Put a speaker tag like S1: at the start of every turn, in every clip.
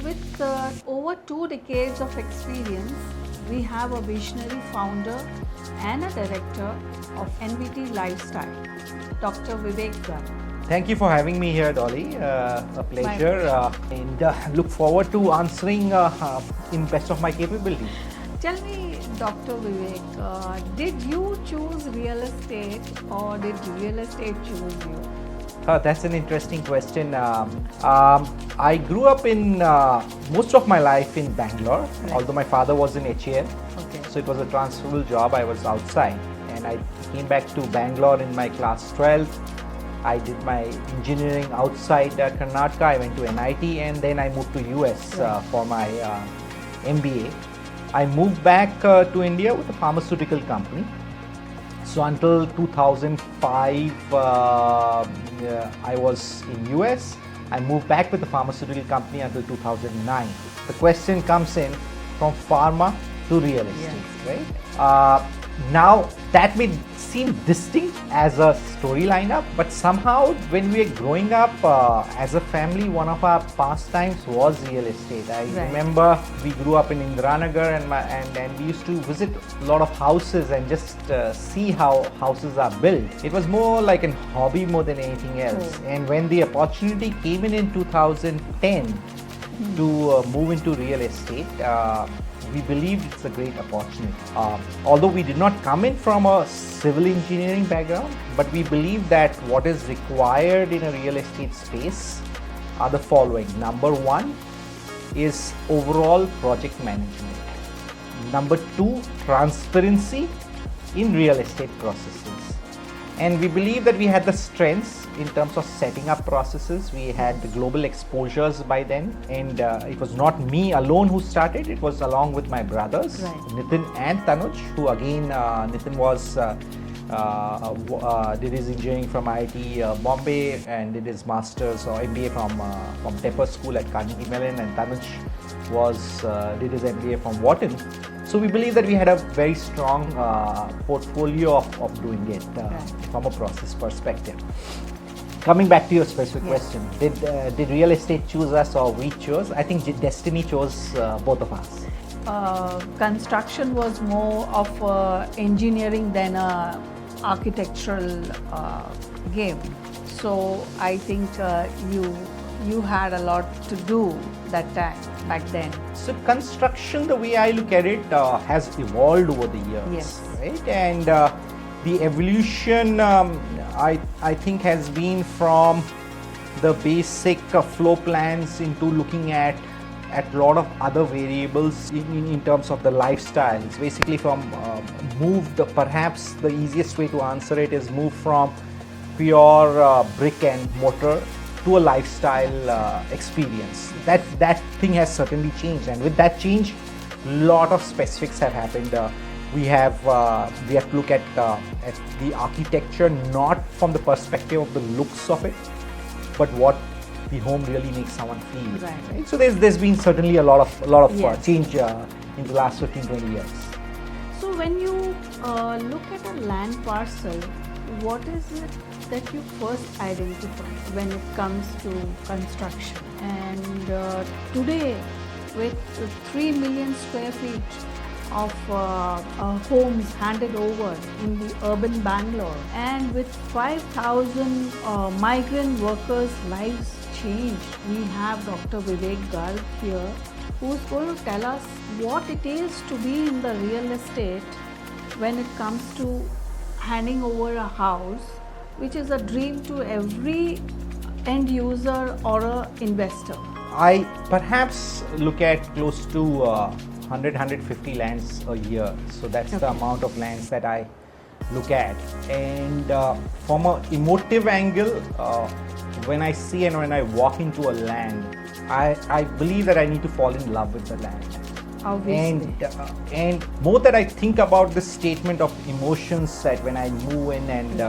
S1: with over 2 decades of experience, we have a visionary founder and a director of NVT Lifestyle, Dr. Vivek Garg.
S2: Thank you for having me here, Dolly. A pleasure, and look forward to answering in best of my capability.
S1: Tell me, Dr. Vivek, did you choose real estate or did real estate choose you?
S2: That's an interesting question. I grew up in most of my life in Bangalore,
S1: Right.
S2: although my father was in HAL.
S1: Okay.
S2: So it was a transferable job. I was outside, and I came back to Bangalore in my class 12. I did my engineering outside Karnataka. I went to NIT, and then I moved to US for my MBA. I moved back to India with a pharmaceutical company. So until 2005, I was in US. I moved back with the pharmaceutical company until 2009. The question comes in from pharma to real estate, right? Now that may seem distinct as a story lineup, but somehow when we were growing up as a family, one of our pastimes was real estate. I remember we grew up in Indiranagar, and we used to visit a lot of houses and just see how houses are built. It was more like a hobby more than anything else. And when the opportunity came in 2010 to move into real estate, we believed it's a great opportunity. Although we did not come in from a civil engineering background, but we believe that what is required in a real estate space are the following. Number one is overall project management. Number two, transparency in real estate processes. And we believe that we had the strengths in terms of setting up processes. We had the global exposures by then, and it was not me alone who started. It was along with my brothers, Nitin and Tanuj, who again, Nitin was did his engineering from IIT Bombay and did his masters or MBA from Tepper School at Carnegie Mellon, and Tanuj did his MBA from Wharton. So we believe that we had a very strong portfolio of doing it from a process perspective. Coming back to your specific question, did real estate choose us or we chose? I think destiny chose both of us.
S1: Construction was more of engineering than a architectural game. So I think you had a lot to do that time back then.
S2: So construction, the way I look at it, has evolved over the years, right? And the evolution, I think, has been from the basic floor plans into looking at a lot of other variables in terms of the lifestyles. Basically from perhaps the easiest way to answer it is move from pure brick and mortar to a lifestyle experience. That thing has certainly changed, and with that change, a lot of specifics have happened. We have to look at the architecture not from the perspective of the looks of it, but what the home really makes someone feel. Right? So there's been certainly a lot of change in the last 15-20 years.
S1: So when you look at a land parcel, what is it that you first identify when it comes to construction? And today, with 3 million square feet of homes handed over in the urban Bangalore, and with 5,000 migrant workers' lives changed, we have Dr. Vivek Garg here, who's going to tell us what it is to be in the real estate when it comes to handing over a house, which is a dream to every end user or a investor.
S2: I perhaps look at close to 150 lands a year. So that's the amount of lands that I look at. And from an emotive angle, when I see and when I walk into a land, I believe that I need to fall in love with the land.
S1: Obviously.
S2: And more that I think about the statement of emotions that when I move in and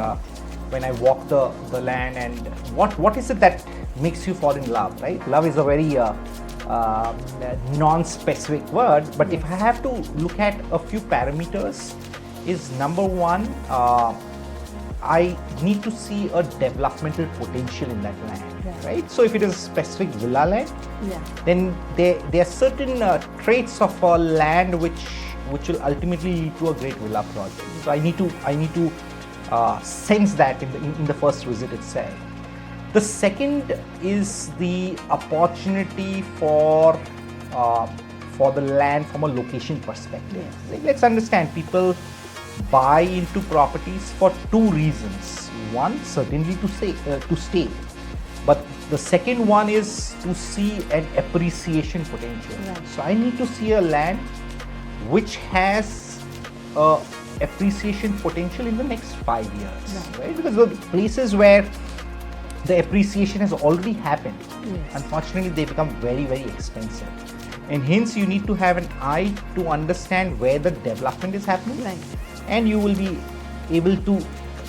S2: when I walk the land, and what is it that makes you fall in love, right? Love is a very non-specific word, but if I have to look at a few parameters, is number one, I need to see a developmental potential in that land. right? So if it is a specific villa land,
S1: Yeah.
S2: then there are certain traits of land which will ultimately lead to a great villa project. So I need to sense that in the first visit itself. The second is the opportunity for the land from a location perspective.
S1: Yes.
S2: Like, let's understand, people buy into properties for two reasons. One, certainly to stay, but the second one is to see an appreciation potential.
S1: Right.
S2: So I need to see a land which has appreciation potential in the next 5 years, right? Because the places where the appreciation has already happened,
S1: Yes.
S2: unfortunately they become very, very expensive, and hence you need to have an eye to understand where the development is happening.
S1: Right.
S2: And you will be able to,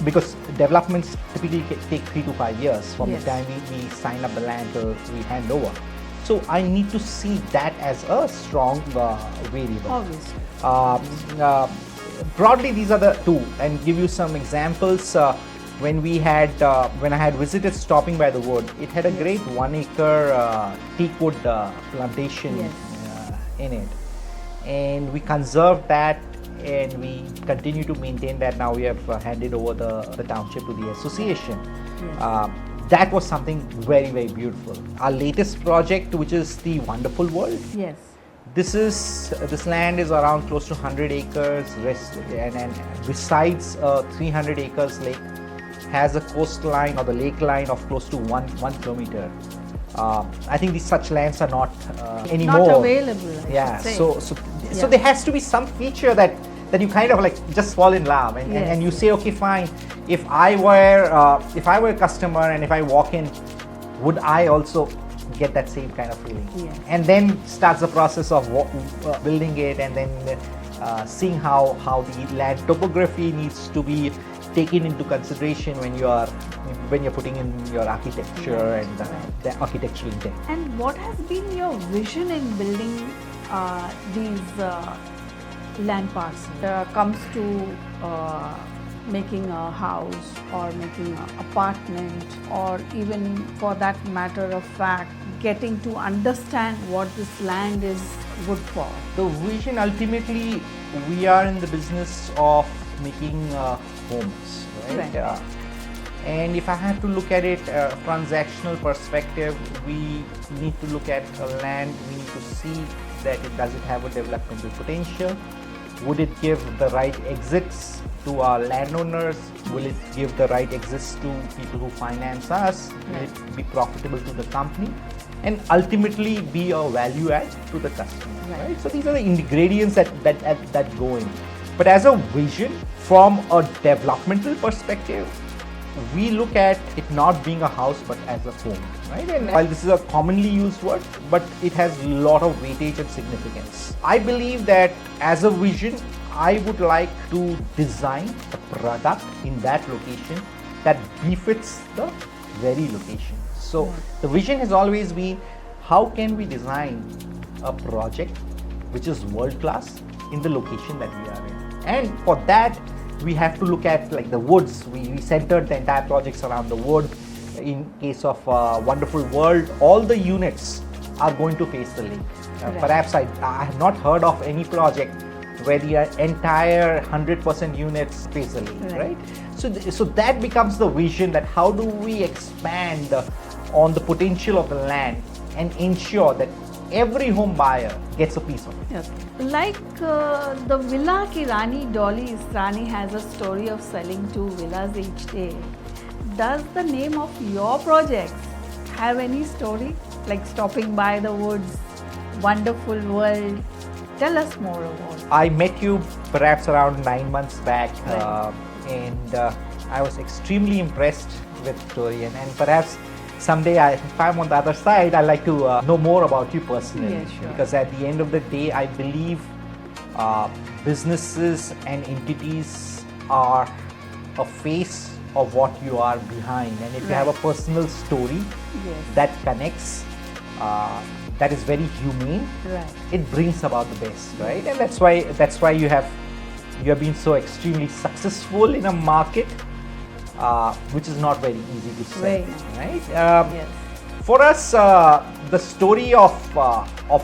S2: because developments typically take 3 to 5 years from
S1: Yes.
S2: the time we sign up the land till we hand over. So I need to see that as a strong variable.
S1: Obviously.
S2: Broadly, these are the two, and give you some examples. When I had visited Stopping by the Wood, it had a great 1 acre teakwood plantation
S1: Yes.
S2: in it, and we conserved that, and we continue to maintain that. Now we have handed over the township to the association.
S1: Yes.
S2: That was something very, very beautiful. Our latest project, which is the Wonderful World,
S1: Yes.
S2: this land is around close to 100 acres, and besides 300 acres lake, has a coastline or the lake line of close to 1 kilometer. I think such lands are not anymore.
S1: Not available. I
S2: Yeah,
S1: should say.
S2: so
S1: Yeah.
S2: there has to be some feature that you kind of like just fall in love, and,
S1: Yes.
S2: and you say, okay, fine. If I were a customer and if I walk in, would I also get that same kind of feeling?
S1: Yes.
S2: And then starts the process of building it, and then seeing how the land topography needs to be taken into consideration when you're putting in your architecture and the architectural intent.
S1: And what has been your vision in building these land parcels? Comes to making a house or making an apartment, or even for that matter of fact, getting to understand what this land is good for?
S2: The vision, ultimately, we are in the business of making homes, right?
S1: Right.
S2: And if I have to look at it transactional perspective, we need to look at a land. We need to see that does it have a developmental potential? Would it give the right exits to our landowners? Will it give the right exits to people who finance us? Will it be profitable to the company? And ultimately be a value add to the customer, right? So these are the ingredients that go in. But as a vision, from a developmental perspective, we look at it not being a house but as a home, right? And while this is a commonly used word, but it has a lot of weightage and significance. I believe that as a vision, I would like to design a product in that location that befits the very location. So the vision has always been, how can we design a project which is world class in the location that we are in? And for that, we have to look at like the woods. We centered the entire projects around the wood. In case of Wonderful World, all the units are going to face the lake. Perhaps I have not heard of any project where the entire 100% units face the lake, right? So that becomes the vision, that how do we expand on the potential of the land and ensure that every home buyer gets a piece of it.
S1: Yes. Like the villa ki Raani, Dollyy Israani has a story of selling 2 villas each day. Does the name of your projects have any story? Like Stopping by the Woods, Wonderful World? Tell us more about it.
S2: I met you perhaps around 9 months back, and I was extremely impressed with story, and perhaps someday, if I'm on the other side, I'd like to know more about you personally.
S1: Yeah, sure.
S2: Because at the end of the day, I believe businesses and entities are a face of what you are behind. And if you have a personal story that connects, that is very humane, it brings about the best, right? And that's why you have been so extremely successful in a market which is not very easy to sell, right? For us, the story of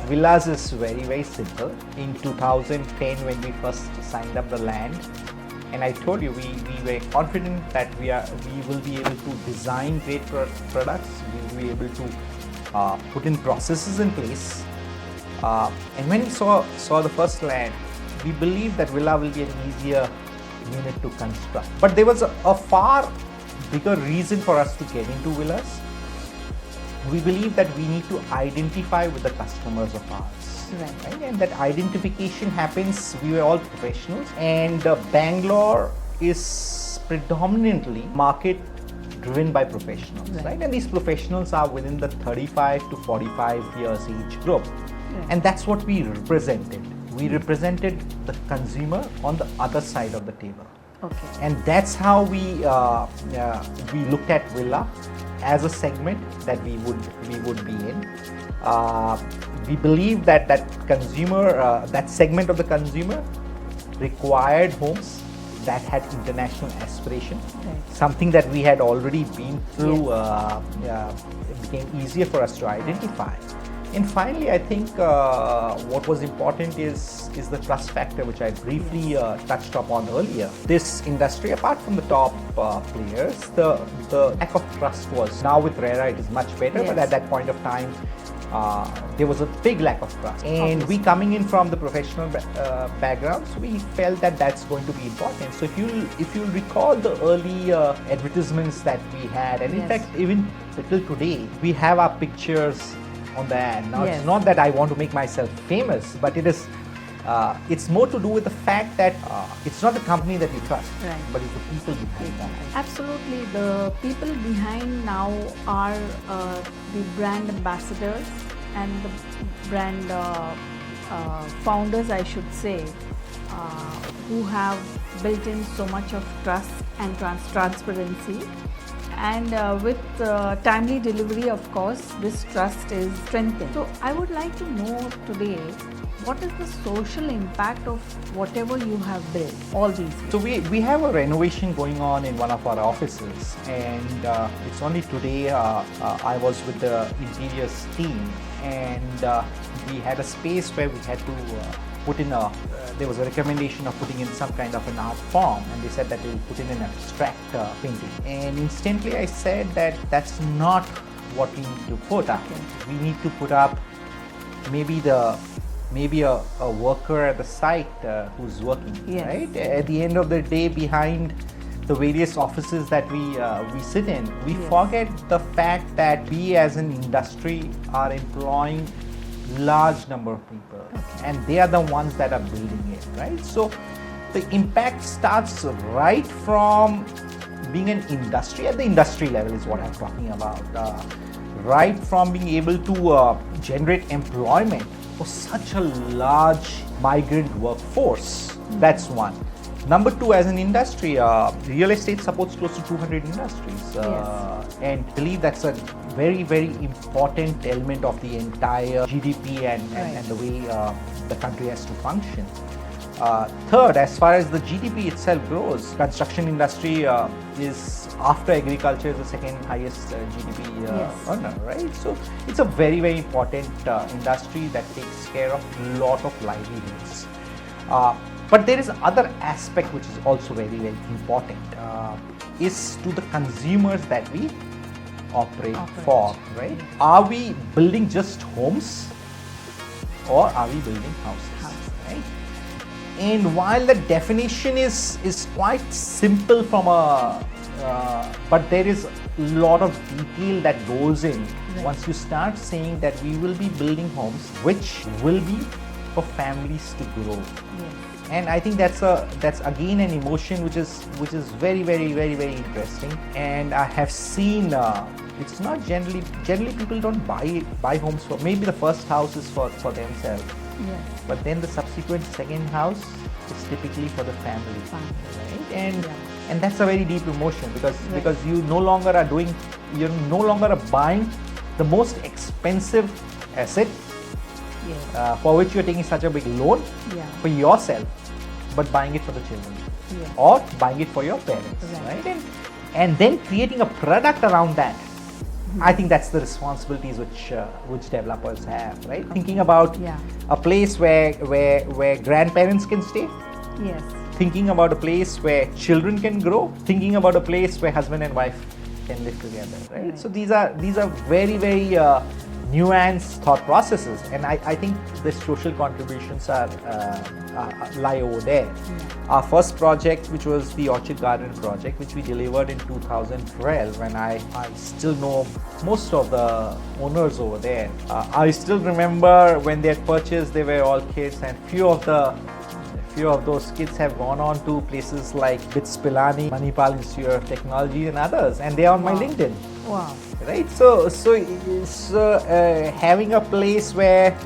S2: villas is very simple. In 2010, when we first signed up the land, and I told you we were confident that we will be able to design great products. We will be able to put in processes in place. And when we saw the first land, we believed that villa will be an easier unit to construct. But there was a far bigger reason for us to get into villas. We believe that we need to identify with the customers of ours. Right? And that identification happens, we were all professionals, and Bangalore is predominantly market driven by professionals, right? And these professionals are within the 35 to 45 years age group. And that's what we represented. We represented the consumer on the other side of the table.
S1: Okay.
S2: And that's how we looked at villa as a segment that we would be in. We believe that consumer, that segment of the consumer required homes that had international aspiration, something that we had already been through. It became easier for us to identify. And finally, I think what was important is the trust factor, which I briefly touched upon earlier. This industry, apart from the top players, the lack of trust was, now with RERA it is much better, but at that point of time, there was a big lack of trust. And we, coming in from the professional backgrounds, we felt that that's going to be important. So if you recall the early advertisements that we had, and in fact even till today, we have our pictures on the ad. Now it's not that I want to make myself famous, but it is. It's more to do with the fact that it's not the company that you trust, but it's the people behind that.
S1: Absolutely, the people behind now are the brand ambassadors and the brand founders, I should say, who have built in so much of trust and transparency. And with timely delivery, of course, this trust is strengthened. So I would like to know today, what is the social impact of whatever you have built all these years?
S2: So we have a renovation going on in one of our offices, and it's only today I was with the interiors team, and we had a space where we had to put in there was a recommendation of putting in some kind of an art form, and they said that they will put in an abstract painting. And instantly I said that that's not what we need to put up. We need to put up maybe a worker at the site who's working, right? At the end of the day, behind the various offices that we sit in, we forget the fact that we as an industry are employing large number of people, and they are the ones that are building it, right? So the impact starts right from being an industry, at the industry level is what I'm talking about, right from being able to generate employment for such a large migrant workforce. That's one. Number two, as an industry, real estate supports close to 200 industries, and I believe that's a very important element of the entire GDP and the way the country has to function. Third, as far as the GDP itself grows, construction industry is, after agriculture, is the second highest GDP earner, right? So it's a very important industry that takes care of a lot of livelihoods. But there is other aspect which is also very important, is to the consumers that we operate for, right? Are we building just homes, or are we building houses, right? And while the definition is quite simple from but there is a lot of detail that goes in once you start saying that we will be building homes which will be for families to grow. And I think that's again an emotion which is very interesting. And I have seen it's not generally people don't buy homes for, maybe the first house is for themselves, but then the subsequent second house is typically for the family, right? And that's a very deep emotion, because you're no longer buying the most expensive asset for which you're taking such a big loan for yourself, but buying it for the children, or buying it for your parents, right? And then creating a product around that, I think that's the responsibilities which developers have, right? Thinking about a place where grandparents can stay.
S1: Yes.
S2: Thinking about a place where children can grow. Thinking about a place where husband and wife can live together, right? So these are very nuanced thought processes, and I think the social contributions are lie over there. Our first project, which was the Orchid Garden project, which we delivered in 2012, and I still know most of the owners over there. I still remember when they had purchased, they were all kids, and few of those kids have gone on to places like BITS Pilani, Manipal Institute of Technology, and others, and they are on my LinkedIn.
S1: Wow.
S2: Right, so having a place where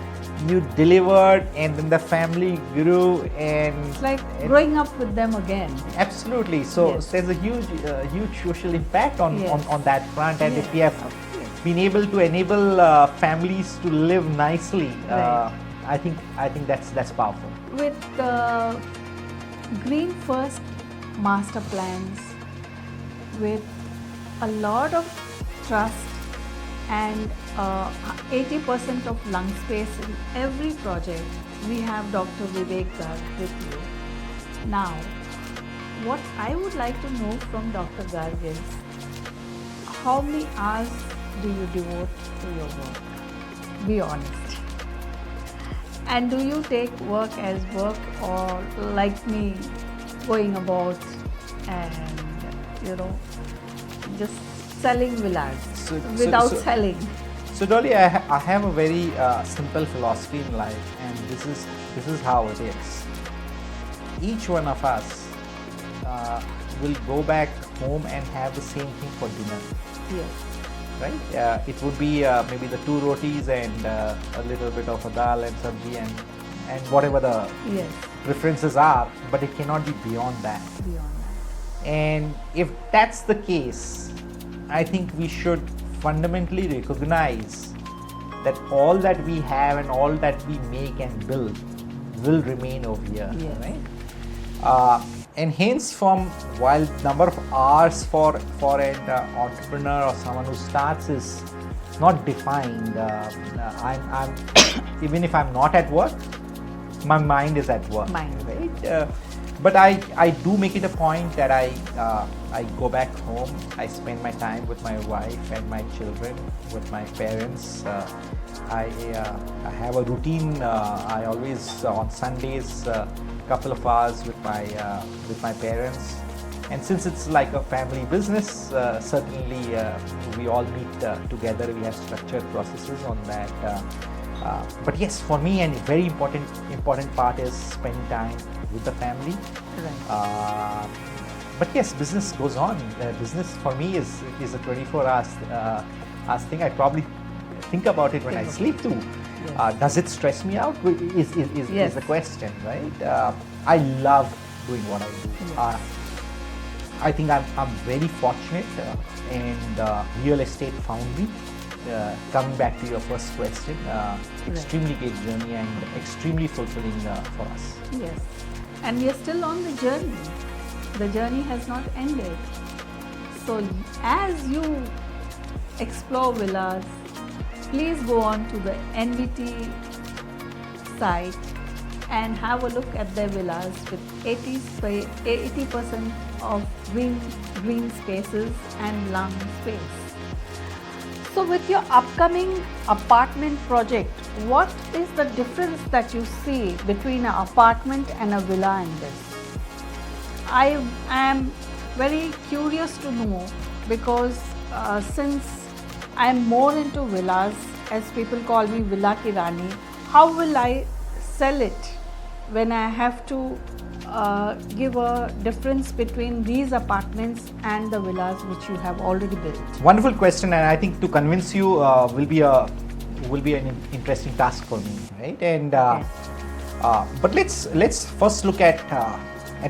S2: you delivered and then the family grew, and
S1: it's like growing up with them again.
S2: Absolutely. So there's a huge social impact on that front, and if we have been able to enable families to live nicely, I think that's powerful.
S1: With Green First master plans, with a lot of trust and 80% of lung space in every project, we have Dr. Vivek Garg with you. Now, what I would like to know from Dr. Garg is, how many hours do you devote to your work? Be honest. And do you take work as work, or like me, going about and just selling villas without selling?
S2: So Dolly, I have a very simple philosophy in life, and this is how it is. Each one of us will go back home and have the same thing for dinner.
S1: Yes.
S2: Right? It would be maybe the 2 rotis and a little bit of a dal and sabji and whatever the preferences are, but it cannot be beyond that. And if that's the case, I think we should fundamentally recognize that all that we have and all that we make and build will remain over here, right? And hence, while number of hours for an entrepreneur or someone who starts is not defined, I'm even if I'm not at work, my mind is at work, right? But I do make it a point that I go back home, I spend my time with my wife and my children, with my parents. I have a routine. I always on Sundays couple of hours with my parents, and since it's like a family business, certainly we all meet together. We have structured processes on that. But yes, for me, and very important part is spending time with the family.
S1: Right.
S2: But yes, business goes on. Business for me is a 24 hours thing. I probably think about it when I sleep too.
S1: Yes.
S2: Does it stress me out? Is the question, right? I love doing what I do.
S1: Yes.
S2: I think I'm very fortunate, and real estate found me. Coming back to your first question, extremely great journey and extremely fulfilling for us.
S1: Yes, and we are still on the journey. The journey has not ended. So as you explore villas, please go on to the NVT site and have a look at their villas with 80% of green spaces and lung space. So with your upcoming apartment project, what is the difference that you see between an apartment and a villa in this? I am very curious to know, because since I am more into villas, as people call me Villa ki Raani, how will I sell it when I have to give a difference between these apartments and the villas which you have already built?
S2: Wonderful question, and I think to convince you will be an interesting task for me, right? And but let's first look at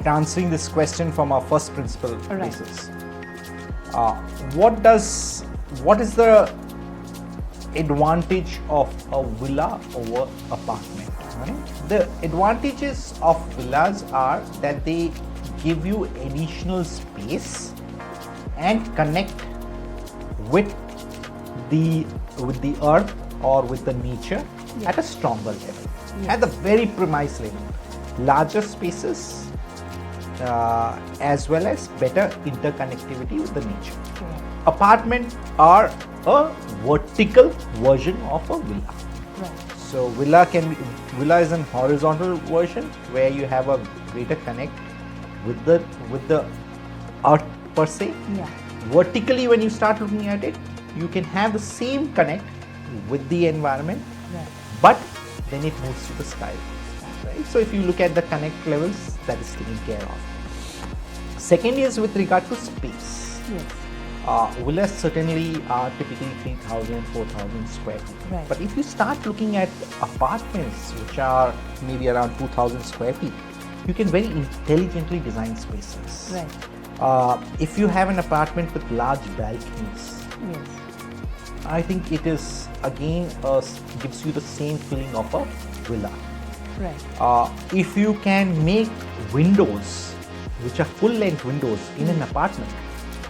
S2: answering this question from our first principle basis. What is the advantage of a villa over apartment? Right? The advantages of villas are that they give you additional space and connect with the earth or with the nature at a stronger level, at the very premise level. Larger spaces as well as better interconnectivity with the nature. Apartments are a vertical version of a villa. So villa is an horizontal version where you have a greater connect with the earth per se. Vertically, when you start looking at it, you can have the same connect with the environment, but then it moves to the sky. Right? So if you look at the connect levels, that is taken care of. Second is with regard to space. Villas certainly are typically 3,000, 4,000 square feet. But if you start looking at apartments which are maybe around 2,000 square feet, you can very intelligently design spaces. If you have an apartment with large balconies, I think it is again gives you the same feeling of a villa. If you can make windows which are full-length windows in an apartment,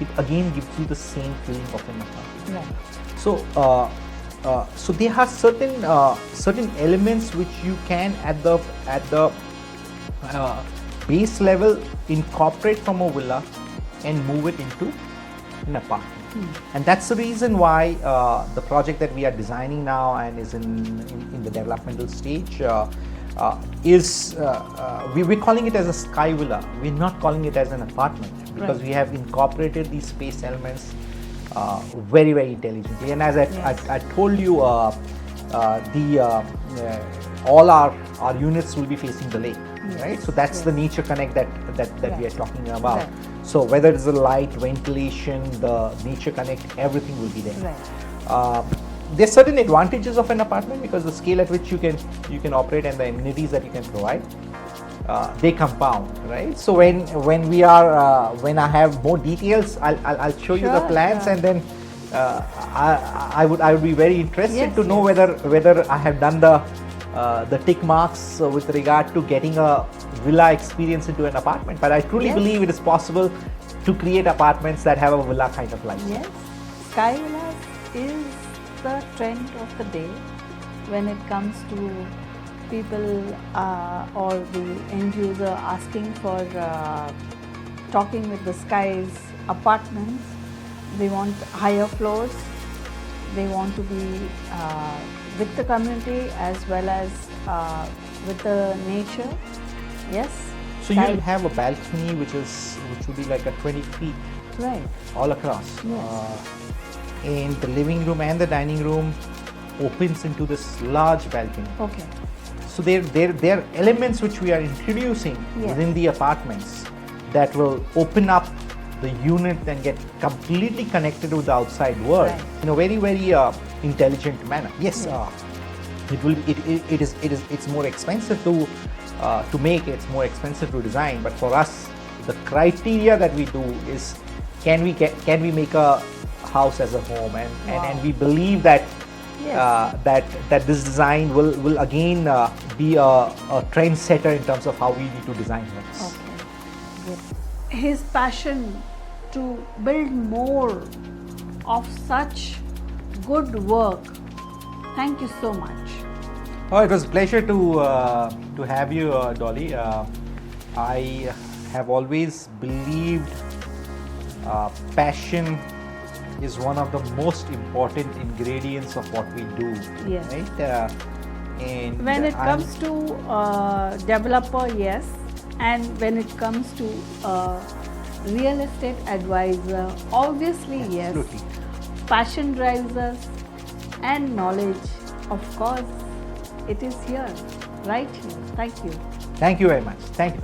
S2: it again gives you the same feeling of an apartment. So there are certain elements which you can at the base level incorporate from a villa and move it into an apartment. And that's the reason why the project that we are designing now and is in the developmental stage we're calling it as a sky villa. We're not calling it as an apartment because we have incorporated these space elements very, very intelligently. And as I told you, all our units will be facing the lake, right? So that's the nature connect that we are talking about. So whether it's the light, ventilation, the nature connect, everything will be there. There's certain advantages of an apartment because the scale at which you can operate and the amenities that you can provide, they compound, right? So when I have more details, I'll show you the plans, and then I would be very interested to know whether I have done the tick marks with regard to getting a villa experience into an apartment. But I truly believe it is possible to create apartments that have a villa kind of lifestyle.
S1: Sky villas is the trend of the day when it comes to people or the end user asking for talking with the skies apartments. They want higher floors, they want to be with the community as well as with the nature.
S2: So you'll have a balcony which would be like a 20 feet all across. And the living room and the dining room opens into this large balcony. So there are elements which we are introducing within the apartments that will open up the unit and get completely connected with the outside world in a very, very intelligent manner. It's more expensive to make, it's more expensive to design, but for us the criteria that we do is can we make a house as a home, and we believe that that this design will again be a trendsetter in terms of how we need to design homes.
S1: His passion to build more of such good work. Thank you so much.
S2: It was a pleasure to have you, Dolly. I have always believed passion is one of the most important ingredients of what we do. Right? And
S1: when it comes to developer, and when it comes to real estate advisor, obviously passion drives us, and knowledge, of course, it is here, right here. Thank you.
S2: Thank you very much. Thank you.